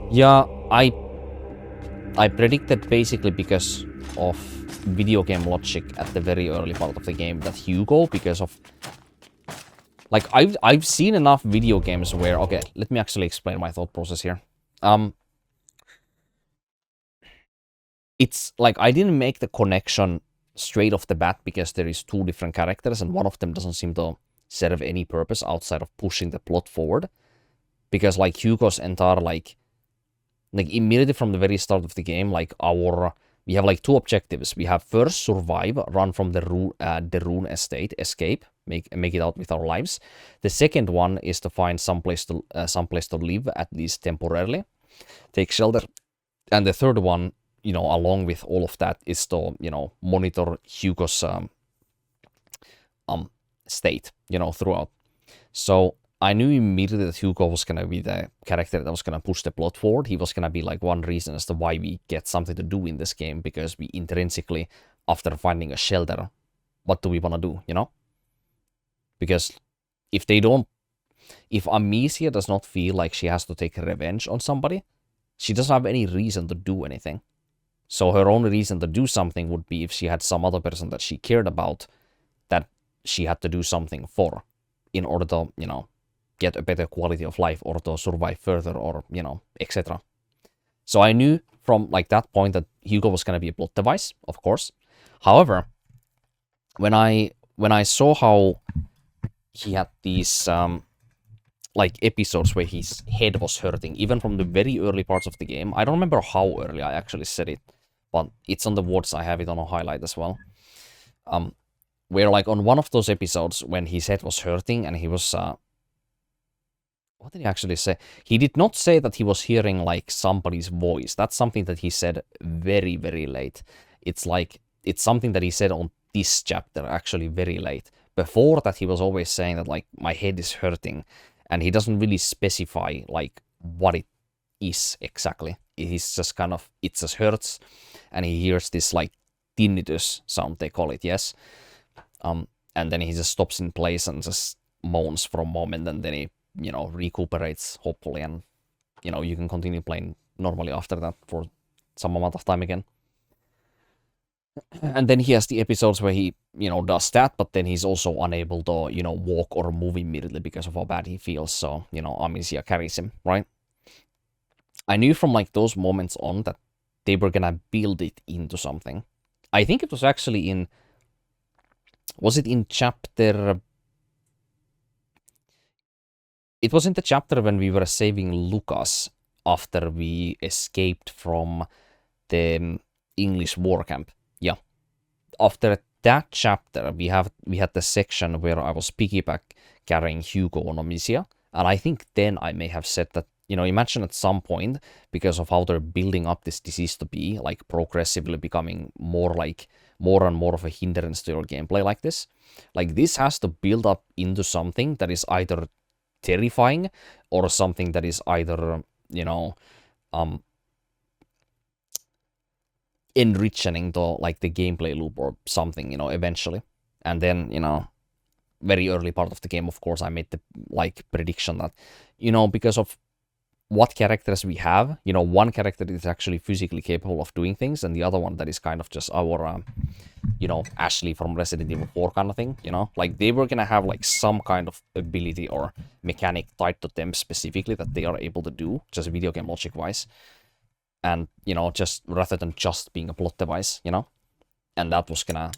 Yeah, I predicted basically because of video game logic at the very early part of the game that Hugo, because of like I've seen enough video games where, okay, let me actually explain my thought process here. It's like I didn't make the connection straight off the bat because there is two different characters and one of them doesn't seem to serve any purpose outside of pushing the plot forward. Because like Hugo's entire like immediately from the very start of the game, like we have like two objectives. We have first survive, run from the Rune estate, escape, make it out with our lives. The second one is to find some place to live, at least temporarily, take shelter. And the third one, along with all of that, is to monitor Hugo's state, throughout. So I knew immediately that Hugo was going to be the character that was going to push the plot forward. He was going to be like one reason as to why we get something to do in this game, because we intrinsically, after finding a shelter, what do we want to do, Because if Amicia does not feel like she has to take revenge on somebody, she doesn't have any reason to do anything. So her only reason to do something would be if she had some other person that she cared about that she had to do something for in order to, get a better quality of life or to survive further or, etc. So I knew from like that point that Hugo was going to be a plot device, of course. However, when I saw how he had these like episodes where his head was hurting, even from the very early parts of the game. I don't remember how early I actually said it, but it's on the words. I have it on a highlight as well. Where like on one of those episodes when his head was hurting and he was what did he actually say? He did not say that he was hearing like somebody's voice. That's something that he said very, very late. It's something that he said on this chapter, actually very late. Before that, he was always saying that like my head is hurting, and he doesn't really specify like what it is exactly. He's just kind of, it just hurts, and he hears this like tinnitus sound, they call it, yes. And then he just stops in place and just moans for a moment, and then he recuperates, hopefully, and you can continue playing normally after that for some amount of time again. And then he has the episodes where he does that, but then he's also unable to walk or move immediately because of how bad he feels. So Amicia carries him, right? I knew from like those moments on that they were gonna build it into something. I think it was actually was it in chapter? It was in the chapter when we were saving Lucas after we escaped from the English war camp. Yeah. After that chapter, we had the section where I was piggyback carrying Hugo on Amicia, and I think then I may have said that, imagine at some point, because of how they're building up this disease to be, like progressively becoming more and more of a hindrance to your gameplay like this. Like this has to build up into something that is either terrifying or something that is either enriching to like the gameplay loop or something, eventually. And then very early part of the game, of course, I made the like prediction that because of what characters we have, one character is actually physically capable of doing things, and the other one that is kind of just our Ashley from Resident Evil 4 kind of thing, like they were gonna have like some kind of ability or mechanic tied to them specifically that they are able to do, just video game logic wise, and just rather than just being a plot device, and that was gonna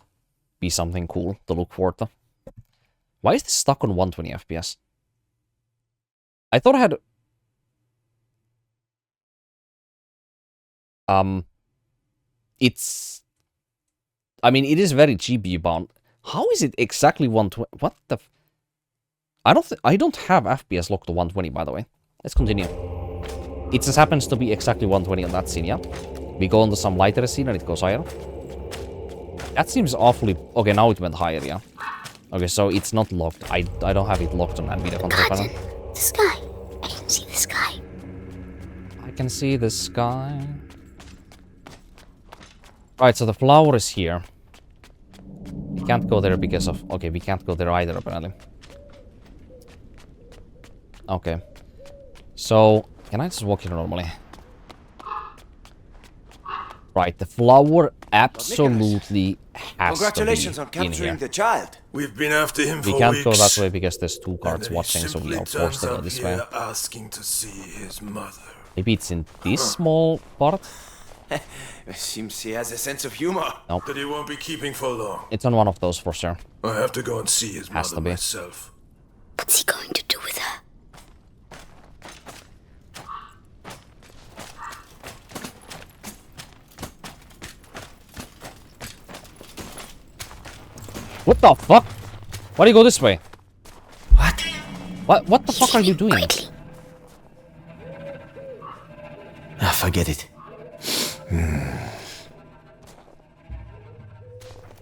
be something cool to look forward to. Why is this stuck on 120 FPS? I thought I had it's, I mean, it is very GPU bound. How is it exactly 120? What the? I don't have FPS locked to 120, by the way. Let's continue. It just happens to be exactly 120 on that scene, yeah? We go on to some lighter scene and it goes higher. That seems awfully... Okay, now it went higher, yeah. Okay, so it's not locked. I don't have it locked on NVIDIA control panel. The sky. I can see the sky. I can see the sky. Right, so the flower is here. We can't go there because of... Okay, we can't go there either, apparently. Okay. So, can I just walk here normally? Right, the flower absolutely has Congratulations to on be in capturing here. the child. We've been after him for We can't weeks. go that way because there's two And guards then he watching, so we simply are forced to turns go up this way. here asking to see his mother. Maybe it's in this small part? Seems he has a sense of humor. Nope. That he won't be keeping for long. It's on one of those for sure. I have to go and see his Has to mother be. myself. What's he going to do with her? What the fuck? Why do you go this way? What? What the fuck are you doing? Quickly. Ah, forget it.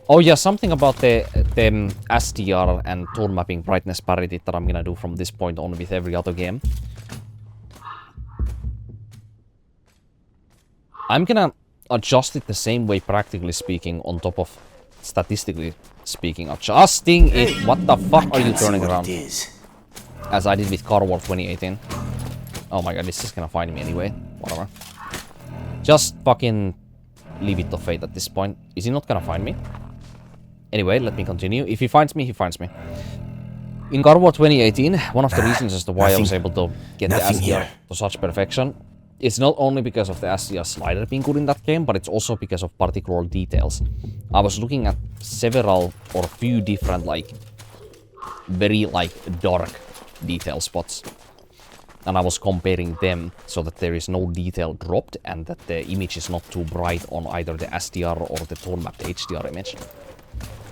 Oh yeah, something about the SDR and tone mapping brightness parity that I'm gonna do from this point on with every other game. I'm gonna adjust it the same way, practically speaking, on top of statistically speaking. Adjusting it. What the fuck are you turning around? As I did with Car War 2018. Oh my god, this is gonna find me anyway. Whatever. Just fucking leave it to fate at this point. Is he not gonna find me? Anyway, let me continue. If he finds me, he finds me. In God of War 2018, one of the reasons as to why I was able to get the SDR to such perfection is not only because of the SDR slider being good in that game, but it's also because of particular details. I was looking at several or few different, like, very, like, dark detail spots. And I was comparing them so that there is no detail dropped and that the image is not too bright on either the SDR or the tone mapped HDR image.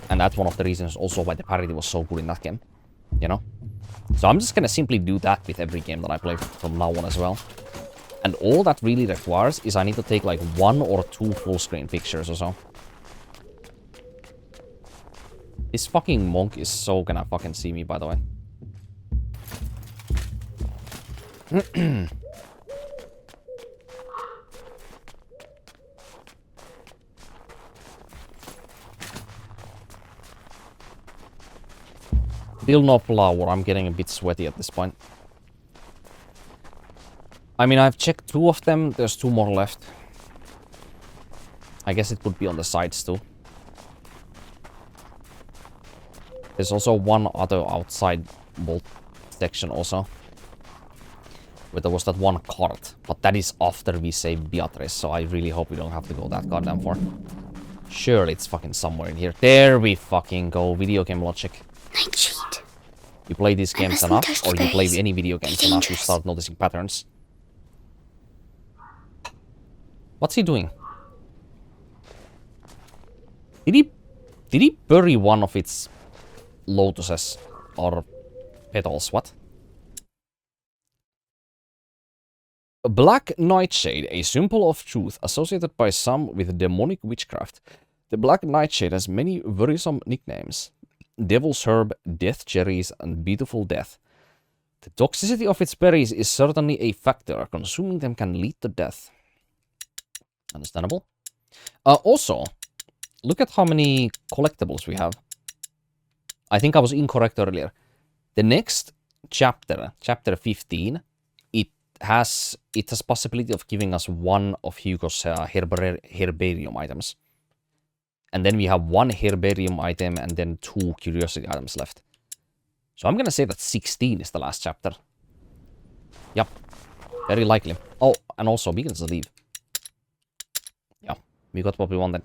And that's one of the reasons also why the parity was so good in that game, you know? So I'm just gonna simply do that with every game that I play from now on as well. And all that really requires is I need to take like 1 or 2 full screen pictures or so. This fucking monk is so gonna fucking see me, by the way. Still no flower. I'm getting a bit sweaty at this point. I mean, I've checked 2 of them. There's 2 more left. I guess it would be on the sides too. There's also one other outside bolt section also. Where there was that one cart. But that is after we save Beatrice, so I really hope we don't have to go that goddamn far. Surely it's fucking somewhere in here. There we fucking go. Video game logic. Nightshade. You play these games mustn't enough, touch the or you play berries. any video games They're enough, you dangerous. start noticing patterns. What's he doing? Did he bury one of its lotuses or petals? What? A black nightshade, a symbol of truth associated by some with demonic witchcraft. The black nightshade has many worrisome nicknames. Devil's herb, death cherries, and beautiful death. The toxicity of its berries is certainly a factor. Consuming them can lead to death. Understandable. Also, look at how many collectibles we have. I think I was incorrect earlier. The next chapter, chapter 15, it has possibility of giving us 1 of Hugo's herbarium items. And then we have 1 herbarium item and then 2 curiosity items left. So I'm gonna say that 16 is the last chapter. Yep. Very likely. Oh, and also we can just leave. Yeah, we got what we wanted.